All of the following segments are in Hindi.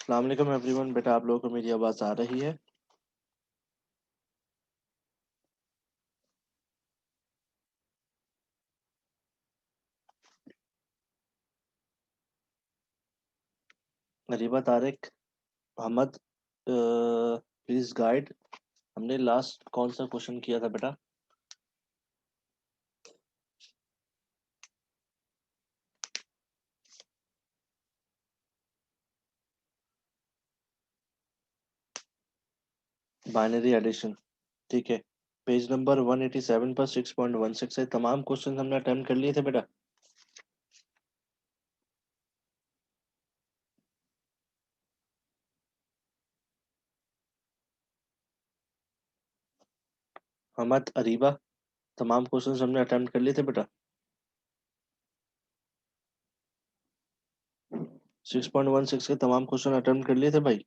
अस्सलाम वालेकुम एवरीवन। बेटा आप लोगों को मेरी आवाज़ आ रही है? Gariba, Tariq, Mohammad, please guide. हमने लास्ट कौन सा क्वेश्चन किया था बेटा? Binary addition. ठीक है। पेज नंबर 187 पर 6.16 से तमाम क्वेश्चन हमने अटेम्प्ट कर लिए थे बेटा। मोहम्मद, अरीबा, तमाम क्वेश्चन हमने अटेम्प्ट कर लिए थे बेटा। 6.16 के तमाम क्वेश्चन अटेम्प्ट कर लिए थे भाई।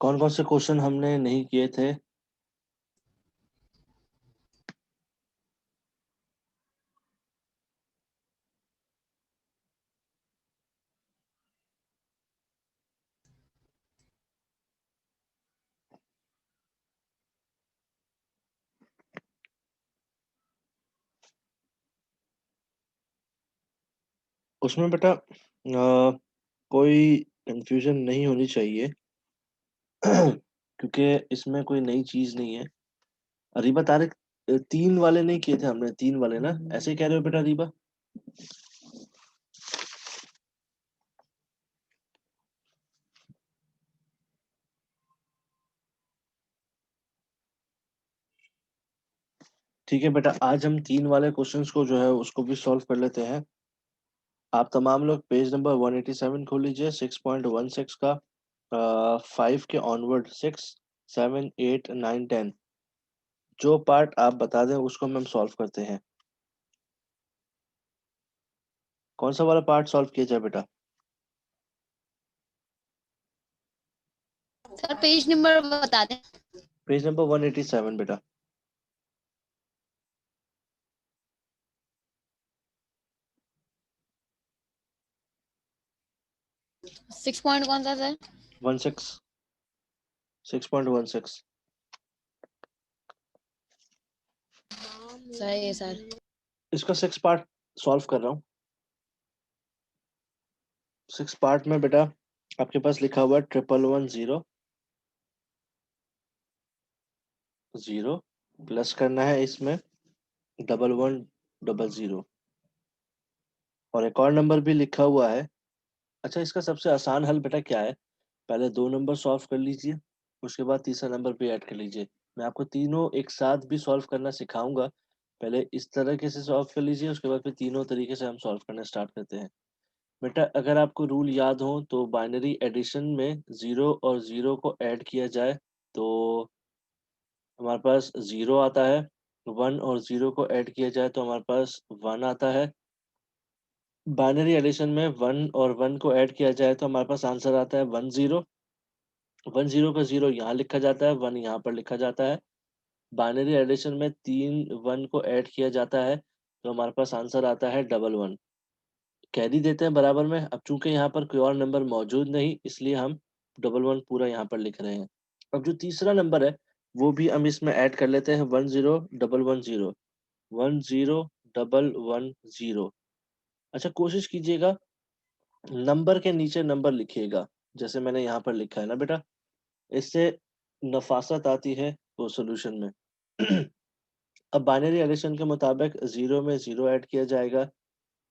कौन कौन से क्वेश्चन हमने नहीं किए थे? उसमें बेटा कोई कंफ्यूजन नहीं होनी चाहिए। क्योंकि इसमें कोई नई चीज नहीं है। अरीबा, तारिक, तीन वाले नहीं किए थे हमने, तीन वाले ना, ऐसे ही कह रहे हो बेटा अरीबा? ठीक है बेटा, आज हम तीन वाले क्वेश्चंस को जो है उसको भी सॉल्व कर लेते हैं। आप तमाम लोग पेज नंबर 187 खोल लीजिए। 6.16 का 5 के ऑनवर्ड, 6, 7, 8, 9, 10, जो पार्ट आप बता दें उसको हम सॉल्व करते हैं। कौन सा वाला पार्ट सॉल्व किया जाए बेटा? सर पेज नंबर बता दें। पेज नंबर 187 बेटा। 6 पॉइंट कौन सा सर? 16, 6.16। सही है सर। इसका 6 पार्ट सॉल्व कर रहा हूँ। 6 पार्ट में बेटा आपके पास लिखा हुआ है 1110 जीरो, प्लस करना है इसमें 1100। और एक और नंबर भी लिखा हुआ है। अच्छा, इसका सबसे आसान हल बेटा क्या है? पहले दो नंबर सॉल्व कर लीजिए, उसके बाद तीसरा नंबर भी ऐड कर लीजिए। मैं आपको तीनों एक साथ भी सॉल्व करना सिखाऊंगा। पहले इस तरीके से सॉल्व कर लीजिए, उसके बाद फिर तीनों तरीके से हम सॉल्व करना स्टार्ट करते हैं। बेटा अगर आपको रूल याद हो तो बाइनरी एडिशन में जीरो और जीरो को ऐड किया जाए तो हमारे पास जीरो आता है। वन और जीरो को ऐड किया जाए तो हमारे पास वन आता है। बाइनरी एडिशन में वन और वन को ऐड किया जाए तो हमारे पास आंसर आता है 10। 10 का जीरो यहाँ लिखा जाता है, वन यहाँ पर लिखा जाता है। बाइनरी एडिशन में तीन वन को ऐड किया जाता है तो हमारे पास आंसर आता है 11। कैरी देते हैं बराबर में। अब चूंकि यहाँ पर कोई और नंबर मौजूद नहीं, इसलिए हम 11 पूरा यहाँ पर लिख रहे हैं। अब जो तीसरा नंबर है वो भी हम इसमें ऐड कर लेते हैं। 10, 1, 0, 10, 1, 0। अच्छा, कोशिश कीजिएगा नंबर के नीचे नंबर लिखिएगा, जैसे मैंने यहाँ पर लिखा है ना बेटा। इससे नफासत आती है वो सोल्यूशन में। अब बाइनरी एडिशन के मुताबिक जीरो में जीरो ऐड किया जाएगा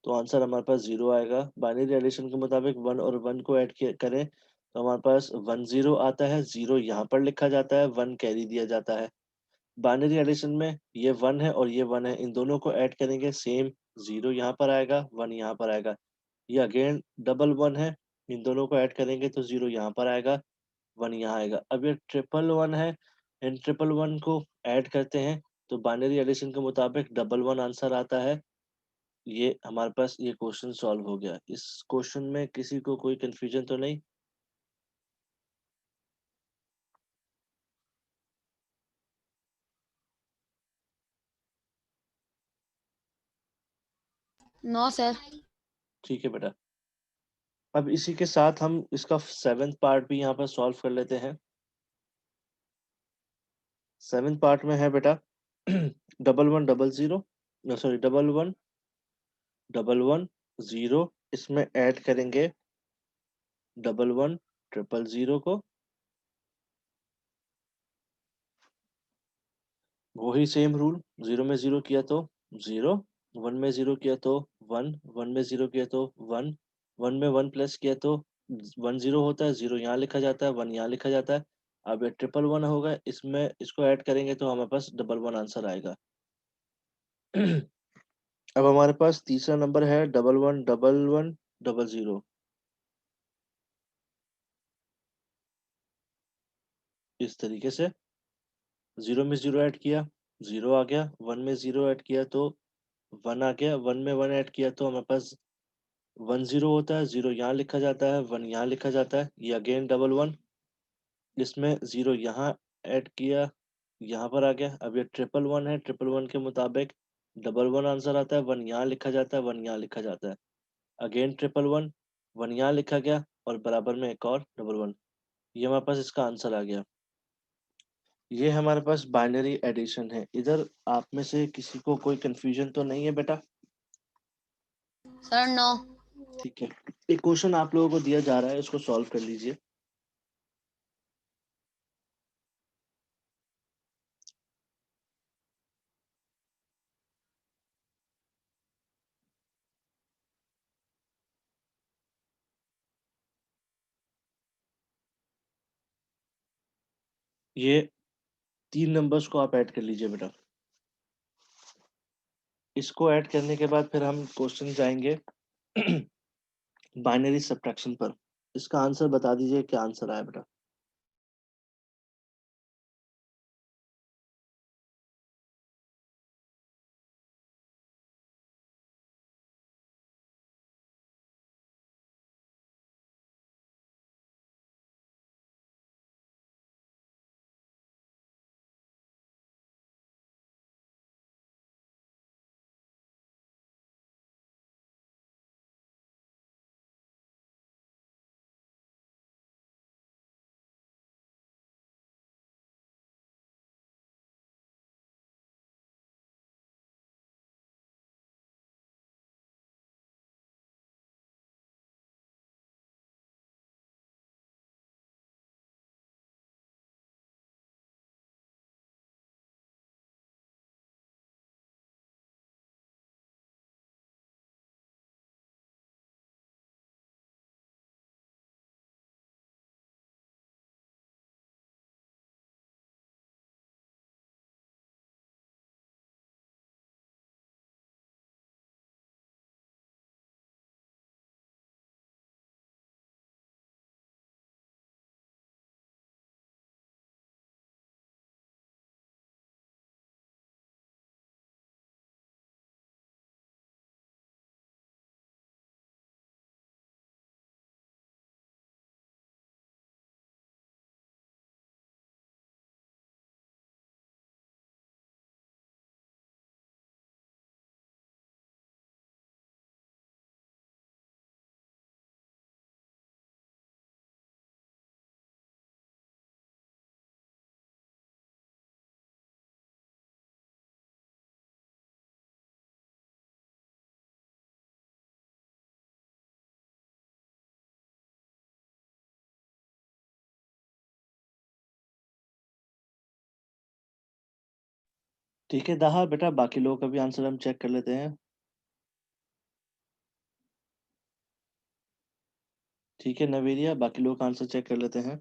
तो आंसर हमारे पास जीरो आएगा। बाइनरी एडिशन के मुताबिक वन और वन को ऐड करें तो हमारे पास 10 आता है। जीरो यहाँ पर लिखा जाता है, वन कैरी दिया जाता है। बाइनरी एडिशन में ये वन है और ये वन है, इन दोनों को ऐड करेंगे सेम। जीरो यहाँ पर आएगा, वन यहाँ पर आएगा। ये अगेन डबल वन है, इन दोनों को ऐड करेंगे तो जीरो यहाँ पर आएगा, वन यहाँ आएगा। अब ये ट्रिपल वन है, इन ट्रिपल वन को ऐड करते हैं तो बाइनरी एडिशन के मुताबिक डबल वन आंसर आता है। ये हमारे पास ये क्वेश्चन सॉल्व हो गया। इस क्वेश्चन में किसी को कोई कंफ्यूजन तो नहीं? No sir. ठीक है बेटा। अब इसी के साथ हम इसका 7th पार्ट भी यहाँ पर सॉल्व कर लेते हैं। 7th पार्ट में है बेटा double one double zero, sorry double one double one zero, इसमें ऐड करेंगे डबल वन ट्रिपल जीरो को। वही सेम रूल, जीरो में जीरो किया तो जीरो, वन में जीरो किया तो वन, वन में जीरो किया तो वन, वन में वन प्लस किया तो वन जीरो होता है, जीरो यहाँ लिखा जाता है, वन यहाँ लिखा जाता है। अब ये ट्रिपल वन होगा, इसमें इसको ऐड करेंगे तो हमारे पास डबल वन आंसर आएगा। अब हमारे पास तीसरा नंबर है डबल वन डबल जीरो। इस तरीके से जीरो में जीरो ऐड किया, जीरो आ गया, वन में जीरो ऐड किया तो वन आ गया, वन में वन ऐड किया तो हमारे पास वन जीरो होता है, जीरो यहाँ लिखा जाता है, वन यहाँ लिखा जाता है, ये अगेन डबल वन, इसमें जीरो यहाँ ऐड किया, यहाँ पर आ गया। अब ये ट्रिपल वन है, ट्रिपल वन के मुताबिक डबल वन आंसर आता है, वन यहाँ लिखा जाता है, वन यहाँ लिखा जाता है, अगेन ट्रिपल वन, वन यहाँ लिखा गया और बराबर में एक और डबल वन। ये हमारे पास इसका आंसर आ गया। ये हमारे पास बाइनरी एडिशन है। इधर आप में से किसी को कोई कंफ्यूजन तो नहीं है बेटा? Sir no. ठीक है, एक क्वेश्चन आप लोगों को दिया जा रहा है, इसको सॉल्व कर लीजिए। ये तीन नंबर्स को आप ऐड कर लीजिए बेटा। इसको ऐड करने के बाद फिर हम क्वेश्चन जाएंगे बाइनरी सब्ट्रैक्शन पर। इसका आंसर बता दीजिए, क्या आंसर आया बेटा? ठीक है दाहा बेटा, बाकी लोगों का भी आंसर हम चेक कर लेते हैं। ठीक है नवेरिया, बाकी लोगों का आंसर चेक कर लेते हैं।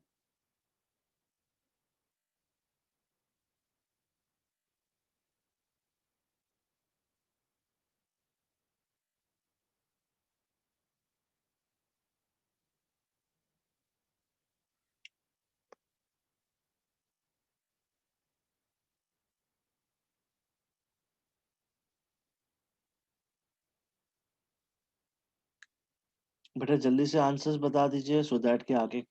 बेटा जल्दी से आंसर्स बता दीजिए सो दैट कि आगे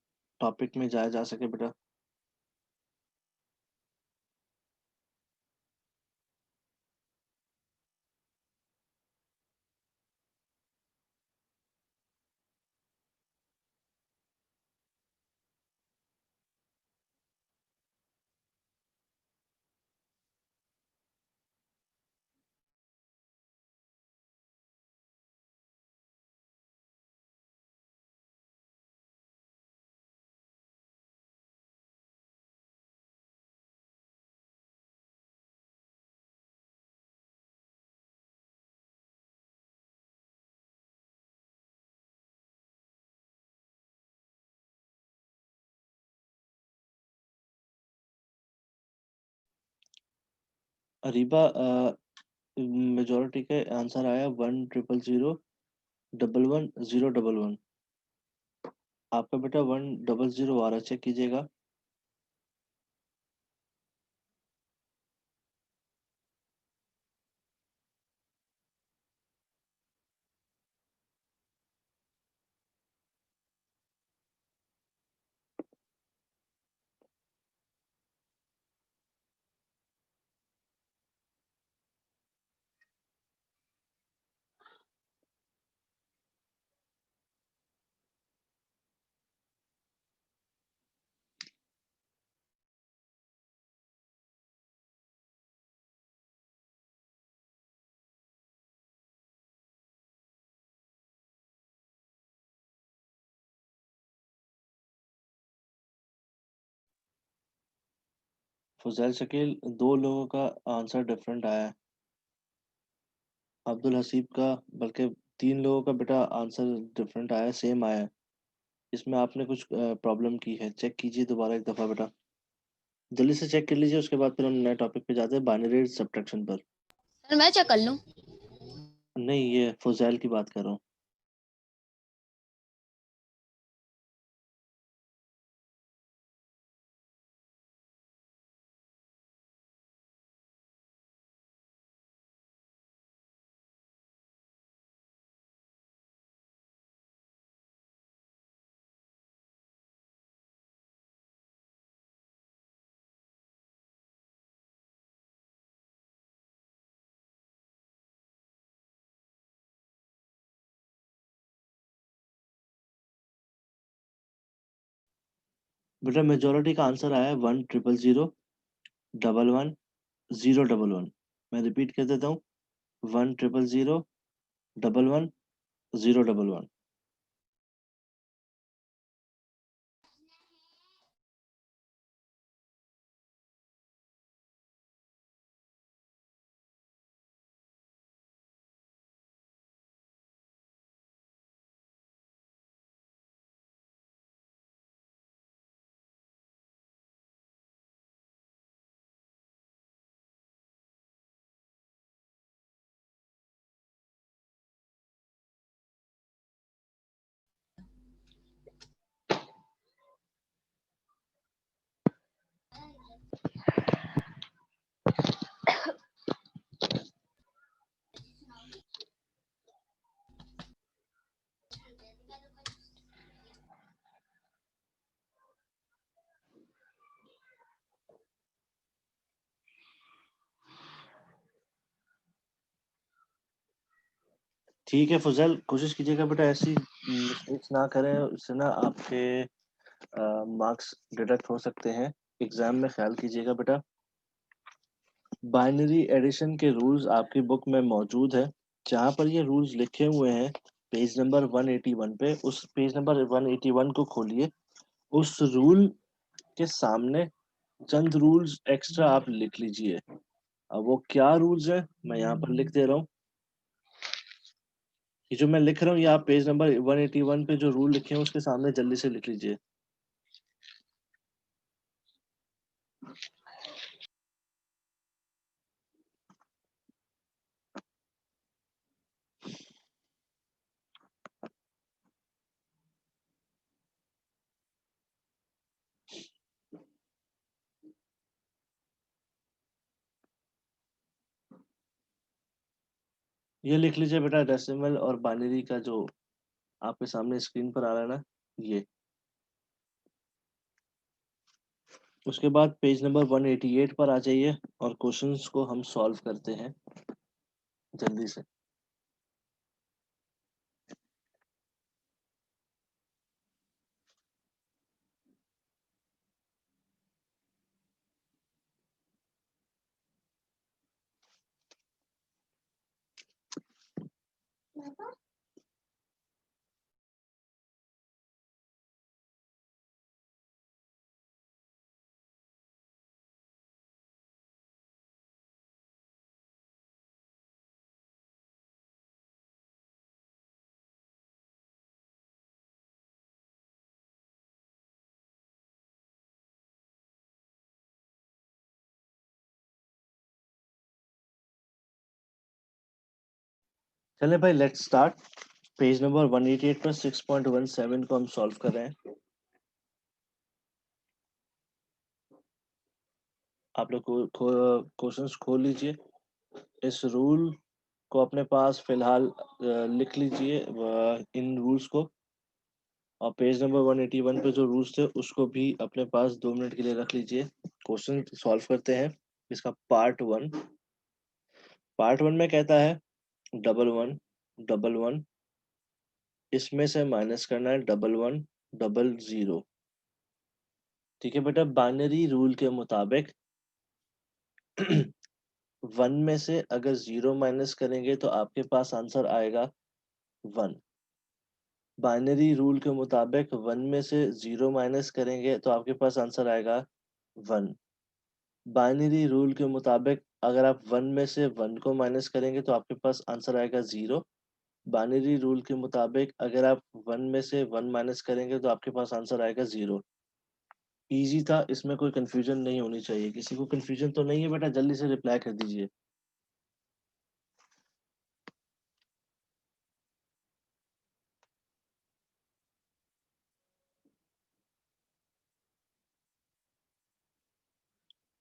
टॉपिक में जाया जा सके बेटा। अरीबा, मेजोरिटी के आंसर आया 100011101। आपका बेटा 100 आ रहा, चेक कीजिएगा। फुजैल शकील, दो लोगों का आंसर डिफरेंट आया है। अब्दुल हसीब का, बल्कि तीन लोगों का बेटा आंसर डिफरेंट आया है, सेम आया है। इसमें आपने कुछ प्रॉब्लम की है, चेक कीजिए दोबारा एक दफ़ा बेटा। जल्दी से चेक कर लीजिए, उसके बाद फिर हम नए टॉपिक पे जाते हैं, बाइनरी सब्ट्रैक्शन पर। सर मैं चेक कर लूँ। नहीं, ये फुजैल की बात कर रहा हूँ। बेटा मेजोरिटी का आंसर आया है 100011101। मैं रिपीट कर देता हूँ, 100011101। ठीक है फुजैल, कोशिश कीजिएगा बेटा ऐसी मिस्टेक्स ना करें, उससे ना आपके मार्क्स डिडक्ट हो सकते हैं। एग्जाम में ख्याल कीजिएगा बेटा। बाइनरी एडिशन के रूल्स आपकी बुक में मौजूद है। जहाँ पर ये रूल्स लिखे हुए हैं, पेज नंबर 181 पे, उस पेज नंबर 181 को खोलिए। उस रूल के सामने चंद रूल्स एक्स्ट्रा आप लिख लीजिए। अब वो क्या रूल्स है मैं यहाँ पर लिख दे रहा हूँ। ये जो मैं लिख रहा हूँ, ये आप पेज नंबर 181 पे जो रूल लिखे हैं उसके सामने जल्दी से लिख लीजिए। ये लिख लीजिए बेटा, डेसिमल और बाइनरी का जो आपके सामने स्क्रीन पर आ रहा है ना, ये। उसके बाद पेज नंबर 188 पर आ जाइए और क्वेश्चंस को हम सॉल्व करते हैं जल्दी से। चले भाई, लेट्स स्टार्ट। पेज नंबर 188 पर 6.17 को हम सॉल्व कर रहे हैं। आप लोग क्वेश्चंस खोल लीजिए। इस रूल को अपने पास फिलहाल लिख लीजिए, इन रूल्स को। और पेज नंबर 181 पे जो रूल्स थे उसको भी अपने पास 2 मिनट के लिए रख लीजिए। क्वेश्चन सॉल्व करते हैं इसका पार्ट 1। पार्ट 1 में कहता है डबल वन डबल वन, इसमें से माइनस करना है डबल वन डबल जीरो। ठीक है बेटा, बाइनरी रूल के मुताबिक 1 में से अगर 0 माइनस करेंगे तो आपके पास आंसर आएगा 1। बाइनरी रूल के मुताबिक 1 में से 0 माइनस करेंगे तो आपके पास आंसर आएगा 1। बाइनरी रूल के मुताबिक अगर आप 1 में से 1 को माइनस करेंगे तो आपके पास आंसर आएगा 0। बाइनरी रूल के मुताबिक अगर आप 1 में से 1 माइनस करेंगे तो आपके पास आंसर आएगा 0। इजी था, इसमें कोई कंफ्यूजन नहीं होनी चाहिए। किसी को कंफ्यूजन तो नहीं है बेटा? जल्दी से रिप्लाई कर दीजिए।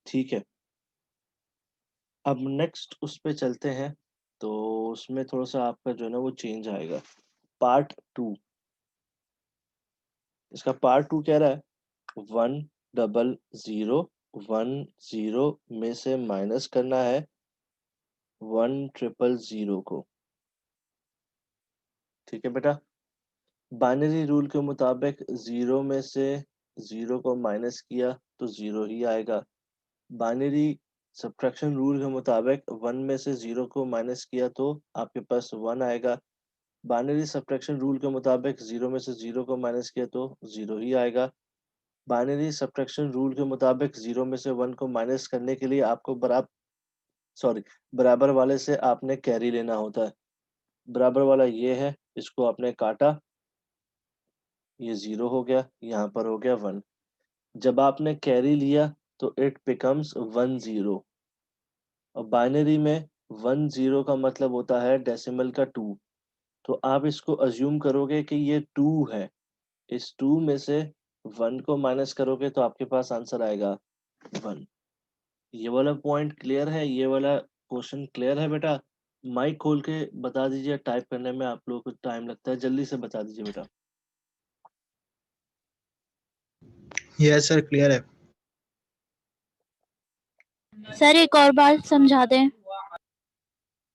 ठीक है, अब नेक्स्ट उस पे चलते हैं। तो उसमें थोड़ा सा आपका जो है ना वो चेंज आएगा। पार्ट 2, इसका पार्ट 2 कह रहा है 100, 1 0 में से माइनस करना है 1 0 0 को। ठीक है बेटा, बाइनरी रूल के मुताबिक 0 में से 0 को माइनस किया तो 0 ही आएगा। बाइनरी सब्ट्रैक्शन रूल के मुताबिक 1 में से 0 को माइनस किया तो आपके पास 1 आएगा। बाइनरी सब्ट्रैक्शन रूल के मुताबिक 0 में से 0 को माइनस किया तो 0 ही आएगा। बाइनरी सब्ट्रैक्शन रूल के मुताबिक 0 में से 1 को माइनस करने के लिए आपको बराबर वाले से आपने कैरी लेना होता है। बराबर वाला ये है, इसको आपने काटा, ये 0 हो गया, यहाँ पर हो गया 1। जब आपने कैरी लिया तो इट बिकम्स 1 0। और बाइनरी में 1 0 का मतलब होता है डेसिमल का 2। तो आप इसको अज्यूम करोगे कि ये 2 है। इस 2 में से 1 को माइनस करोगे तो आपके पास आंसर आएगा 1। ये वाला पॉइंट क्लियर है? ये वाला क्वेश्चन क्लियर है बेटा? माइक खोल के बता दीजिए, टाइप करने में आप लोगों को टाइम लगता है, जल्दी से बता दीजिए बेटा। यस सर, क्लियर है। सर एक और बार समझा दें।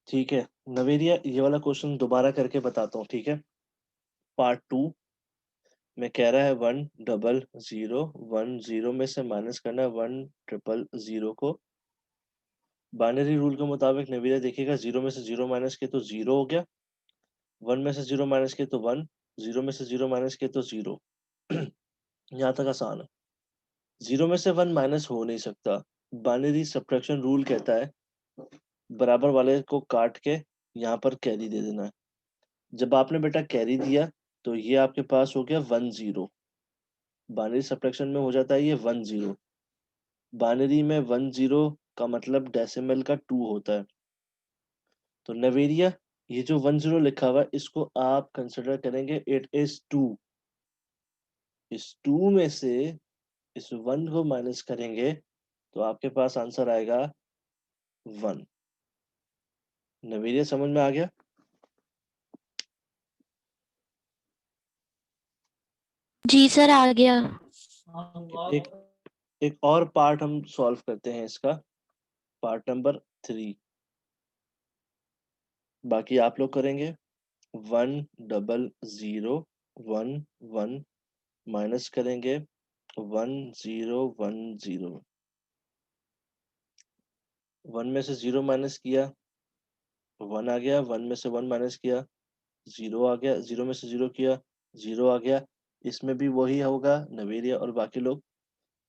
ठीक है नवेरिया, ये वाला क्वेश्चन दोबारा करके बताता हूँ, ठीक है। पार्ट 2 में कह रहा है 1 0 0 में से माइनस करना है 1 0 0 को। बाइनरी रूल के मुताबिक नवीरा देखिएगा, 0 में से 0 माइनस किया तो 0 हो गया, 1 में से 0 माइनस किया तो 1, 0 में से 0 माइनस किया तो 0। यहाँ तक आसान है। 0 में से 1 माइनस हो नहीं सकता। बाइनरी सब्ट्रैक्शन रूल कहता है बराबर वाले को काट के यहाँ पर कैरी दे देना है। जब आपने बेटा कैरी दिया तो ये आपके पास हो गया 1 0। बाइनरी सब्ट्रैक्शन में हो जाता है ये 1 0। बाइनरी में 1 0 का मतलब डेसिमल का 2 होता है। तो नवेरिया, ये जो 1 0 लिखा हुआ है इसको आप कंसिडर करेंगे इट इज 2। इस 2 में से इस 1 को माइनस करेंगे तो आपके पास आंसर आएगा 1। नवेरिया समझ में आ गया? जी सर आ गया। एक एक और पार्ट हम सॉल्व करते हैं इसका, पार्ट नंबर 3। बाकी आप लोग करेंगे। 10011 माइनस करेंगे 1010। 1 में से 0 माइनस किया, 1 आ गया। 1 में से 1 माइनस किया, 0 आ गया। 0 में से 0 किया, 0 आ गया। इसमें भी वही होगा, नवेरिया और बाकी लोग।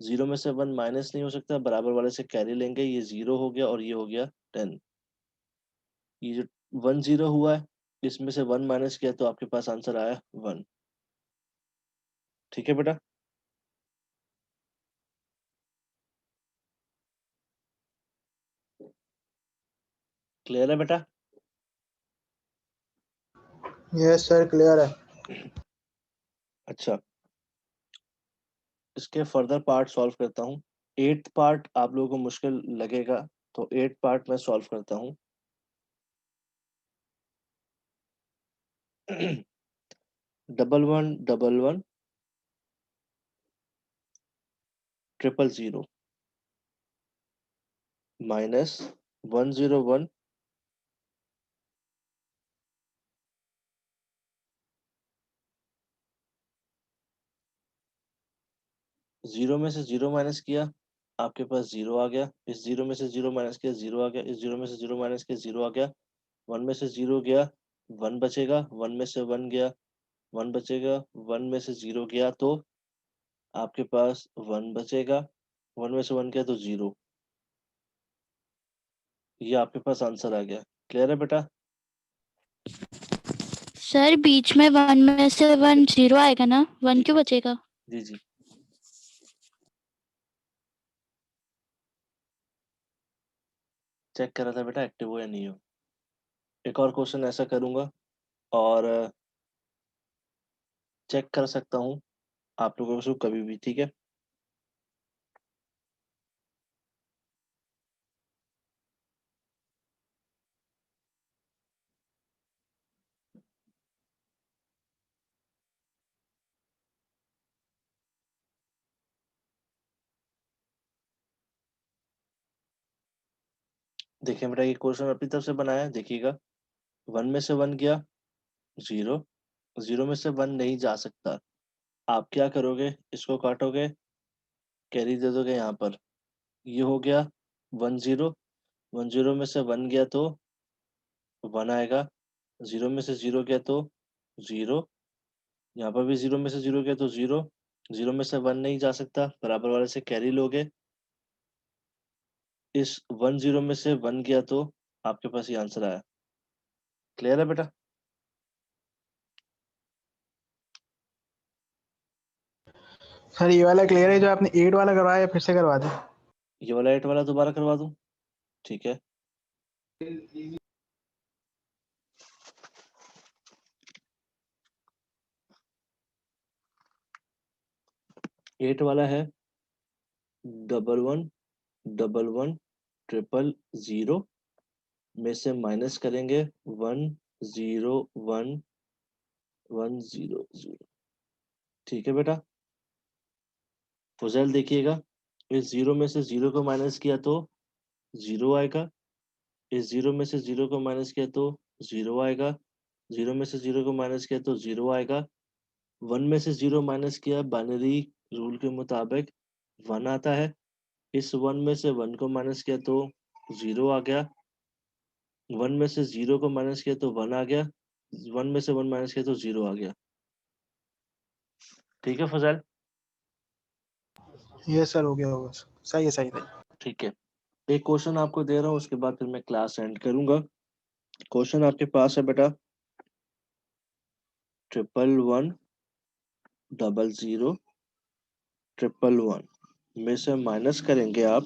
0 में से 1 माइनस नहीं हो सकता, बराबर वाले से कैरी लेंगे। ये 0 हो गया और ये हो गया 10। ये जो 10 हुआ है, इसमें से 1 माइनस किया तो आपके पास आंसर आया 1। ठीक है बेटा। क्लियर है बेटा? यस सर क्लियर है। अच्छा, इसके फर्दर पार्ट सॉल्व करता हूँ। 8th पार्ट आप लोगों को मुश्किल लगेगा, तो 8th पार्ट मैं सॉल्व करता हूँ। 1111 000 माइनस 101 0 में से 0 माइनस किया, आपके पास 0 आ गया। इस 0 में से 0 माइनस किया, 0 आ गया। इस 0 में से 0 माइनस किया, 0 आ गया। 1 में से 0 गया, 1 बचेगा। 1 में से 1 गया, 1 बचेगा। 1 में से 0 गया तो आपके पास 1 बचेगा। 1 में से 1 गया तो 0। ये आपके पास आंसर आ गया। क्लियर है बेटा? सर बीच में 1 में से 1 0 आएगा ना, 1 जी क्यों बचेगा? जी जी। चेक कर रहा था बेटा एक्टिव हो या नहीं हो। एक और क्वेश्चन ऐसा करूंगा और चेक कर सकता हूँ आप लोगों को कभी भी। ठीक है। देखिए बेटा, ये क्वेश्चन अपनी तरफ से बनाया है, देखिएगा। 1 में से 1 गया, 0। 0 में से 1 नहीं जा सकता। आप क्या करोगे, इसको काटोगे, कैरी दे दोगे यहाँ पर। ये हो गया 10। 10 में से 1 गया तो 1 आएगा। 0 में से 0 गया तो 0। यहाँ पर भी 0 में से 0 गया तो 0। 0 में से 1 नहीं जा सकता, बराबर वाले से कैरी लोगे। इस 10 में से 1 गया तो आपके पास ये आंसर आया। क्लियर है बेटा? सर ये वाला क्लियर है, जो आपने 8 वाला करवाया है, फिर से करवा दें। ये वाला 8 वाला दोबारा करवा दूं? ठीक है। 8 वाला है 1111 में से माइनस करेंगे 101100। ठीक है बेटा। फुजैल देखिएगा, इस 0 में से 0 को माइनस किया तो 0 आएगा। इस 0 में से 0 को माइनस किया तो 0 आएगा। 0 में से 0 को माइनस किया तो 0 आएगा। 1 में से 0 माइनस किया, बाइनरी रूल के मुताबिक 1 आता है। इस 1 में से 1 को माइनस किया तो 0 आ गया। 1 में से 0 को माइनस किया तो 1 आ गया। 1 में से 1 माइनस किया तो 0 आ गया। ठीक है फजैल? यस सर हो गया होगा। सही है सही है। ठीक है। एक क्वेश्चन आपको दे रहा हूँ, उसके बाद फिर मैं क्लास एंड करूंगा। क्वेश्चन आपके पास है बेटा, 111000 में से माइनस करेंगे आप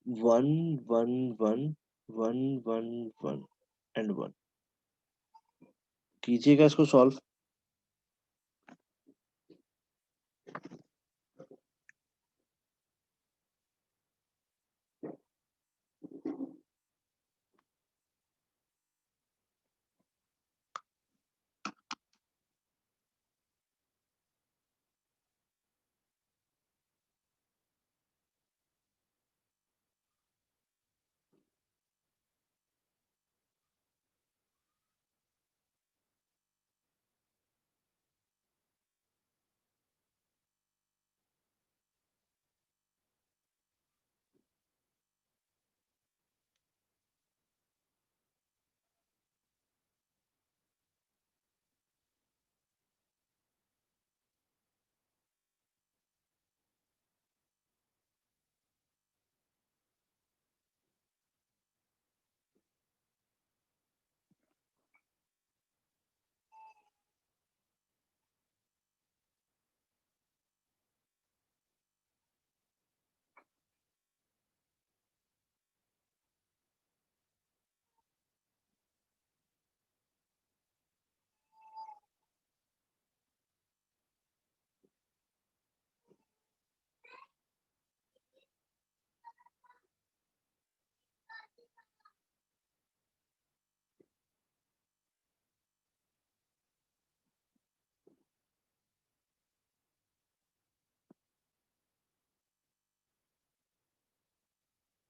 111 कीजिएगा इसको सॉल्व।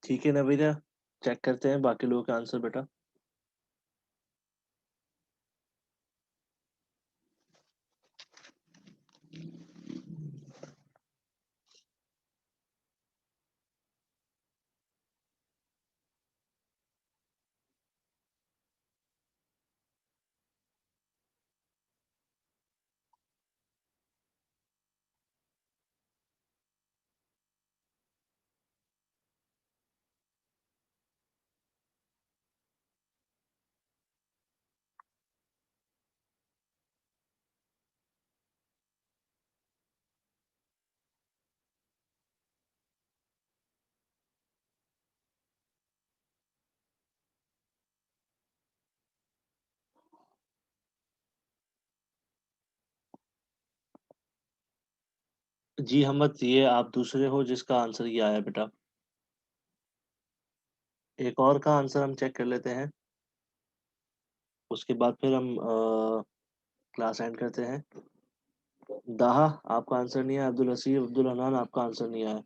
ठीक है ना भैया, चेक करते हैं बाकी लोगों का आंसर बेटा। जी हमद, ये आप दूसरे हो जिसका आंसर ये आया बेटा। एक और का आंसर हम चेक कर लेते हैं, उसके बाद फिर हम क्लास एंड करते हैं। दाहा, आपका आंसर नहीं है। अब्दुल हसीब, अब्दुल हनान, आपका आंसर नहीं आया।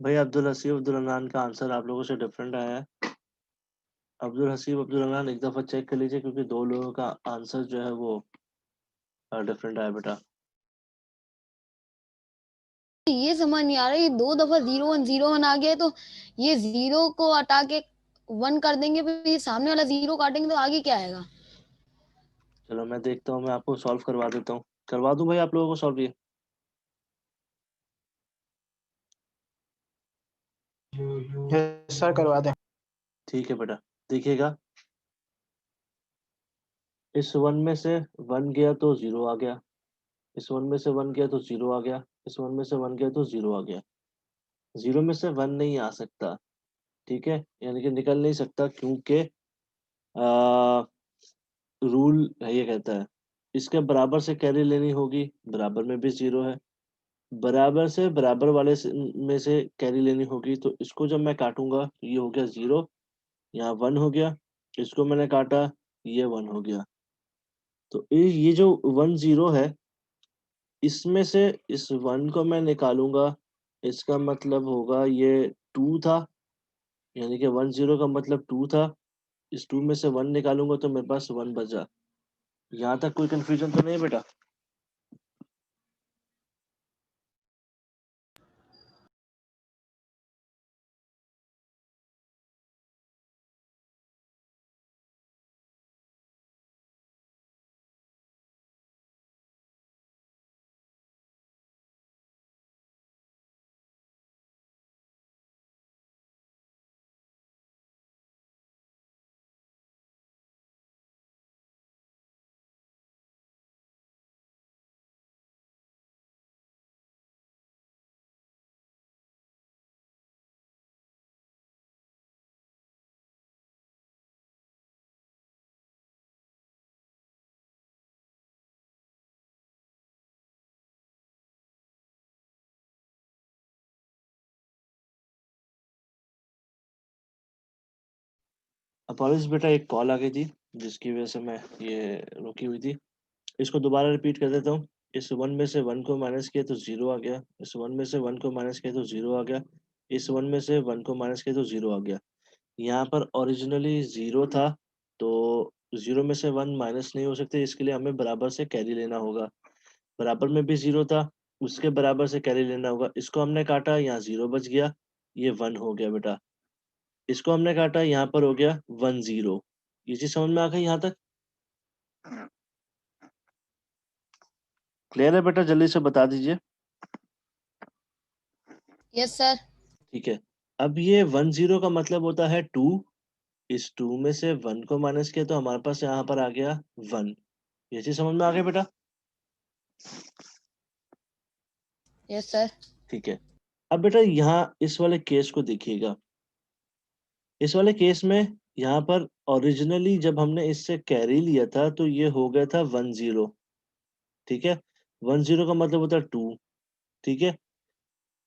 भाई अब्दुल हसीब, अब्दुल हनान का आंसर आप लोगों से डिफरेंट आया है। अब्दुल हसीब, अब्दुल हनान एक दफ़ा चेक कर लीजिए, क्योंकि दो लोगों का आंसर जो है वो डिफरेंट आया बेटा। ये समझ नहीं आ रहा, ये 2 दफा 0 1 0 1 आ गया है, तो ये 0 को हटा के 1 कर देंगे, फिर ये सामने वाला 0 काटेंगे तो आगे क्या आएगा? चलो मैं देखता हूँ, मैं आपको सॉल्व करवा देता हूँ। करवा दूं भाई आप लोगों को सॉल्व ये? यस सर, करवा दें। ठीक है बेटा, देखिएगा। इस वन में से वन गया तो जीरो आ गया, इस वन में से वन गया तो जीरो आ गया, इस वन में से वन गया तो जीरो आ गया। जीरो में से वन नहीं आ सकता, ठीक है, यानी कि निकल नहीं सकता, क्योंकि रूल ये कहता है इसके बराबर से कैरी लेनी होगी, बराबर में भी जीरो है। बराबर से बराबर वाले में से कैरी लेनी होगी, तो इसको जब मैं काटूंगा तो ये हो गया जीरो, यहाँ वन हो गया, इसको मैंने काटा, ये वन हो गया। तो ये जो वन जीरो है, इसमें से इस वन को मैं निकालूंगा, इसका मतलब होगा ये टू था, यानी कि वन जीरो का मतलब टू था। इस टू में से वन निकालूंगा तो मेरे पास वन बचा। यहाँ तक कोई कंफ्यूजन तो नहीं है बेटा? अपॉलॉजिस बेटा, एक कॉल आ गई थी जिसकी वजह से मैं ये रुकी हुई थी। इसको दोबारा रिपीट कर देता हूँ। इस वन में से वन को माइनस किया तो जीरो आ गया, इस वन में से वन को माइनस किया तो जीरो आ गया, इस वन में से वन को माइनस किया तो जीरो आ गया। यहाँ पर ओरिजिनली जीरो था, तो जीरो में से वन माइनस नहीं हो सकते, इसके लिए हमें बराबर से कैरी लेना होगा। बराबर में भी जीरो था, उसके बराबर से कैरी लेना होगा। इसको हमने काटा, यहाँ जीरो बच गया, ये वन हो गया बेटा। इसको हमने काटा, यहाँ पर हो गया वन जीरो। ये चीज समझ में आ गई यहाँ तक? क्लियर है बेटा? जल्दी से बता दीजिए। Yes sir. ठीक है, अब ये 10 का मतलब होता है 2। इस 2 में से 1 को माइनस किया तो हमारे पास यहाँ पर आ गया 1। ये चीज समझ में आ गई बेटा? Yes sir. ठीक है, अब बेटा यहाँ इस वाले केस को देखिएगा। इस वाले केस में यहाँ पर ओरिजिनली जब हमने इससे कैरी लिया था तो ये हो गया था 10। ठीक है, 10 का मतलब होता है 2। ठीक है,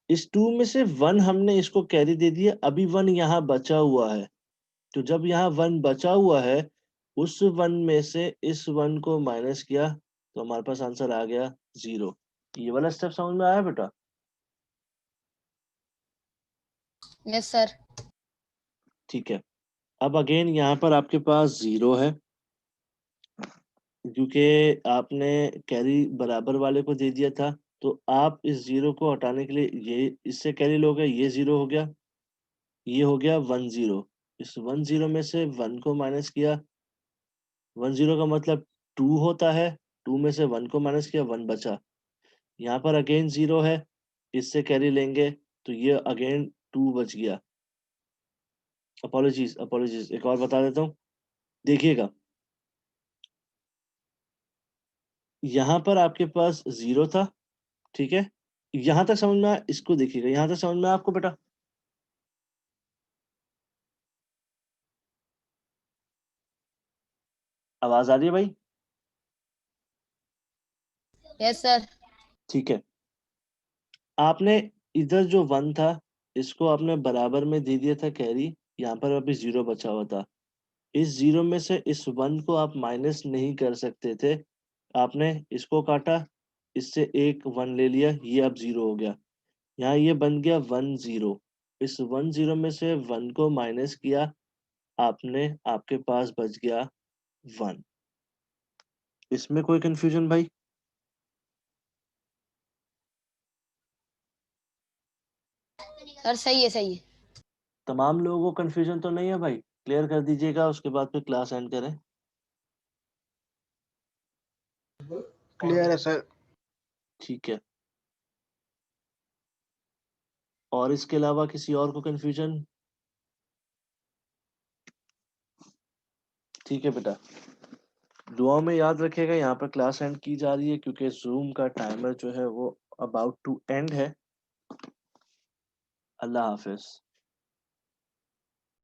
इस 2 में से 1 हमने इसको कैरी दे दिया, अभी 1 यहाँ बचा हुआ है। तो जब यहाँ 1 बचा हुआ है, उस 1 में से इस 1 को माइनस किया तो हमारे पास आंसर आ गया 0। ये वाला स्टेप समझ में आया बेटा? Yes sir. ठीक है, अब अगेन यहाँ पर आपके पास 0 है, क्योंकि आपने कैरी बराबर वाले को दे दिया था। तो आप इस 0 को हटाने के लिए ये इससे कैरी लोगे, ये 0 हो गया, ये हो गया 10। इस 10 में से 1 को माइनस किया, 10 का मतलब 2 होता है। 2 में से 1 को माइनस किया, 1 बचा। यहाँ पर अगेन 0 है, इससे कैरी लेंगे तो ये अगेन 2 बच गया। अपोलॉजीज अपोलॉजीज, एक और बता देता हूँ, देखिएगा यहाँ पर आपके पास 0 था। ठीक है, यहाँ तक समझ में आया? इसको देखिएगा, यहाँ तक समझ में आया आपको बेटा? आवाज आ रही है भाई? Yes sir. ठीक है, आपने इधर जो 1 था इसको आपने बराबर में दे दिया था कैरी, यहाँ पर अभी 0 बचा हुआ था। इस 0 में से इस 1 को आप माइनस नहीं कर सकते थे, आपने इसको काटा, इससे एक 1 ले लिया, ये अब 0 हो गया। यहाँ ये बन गया 10। इस 10 में से 1 को माइनस किया आपने, आपके पास बच गया 1। इसमें कोई कंफ्यूजन भाई? सर सही है सही है। तमाम लोगों को कंफ्यूजन तो नहीं है भाई? क्लियर कर दीजिएगा, उसके बाद फिर क्लास एंड करें। क्लियर है सर। ठीक है, और इसके अलावा किसी और को कंफ्यूजन? ठीक है बेटा, दुआ में याद रखिएगा, यहाँ पर क्लास एंड की जा रही है क्योंकि जूम का टाइमर जो है वो अबाउट टू एंड है। अल्लाह हाफिज।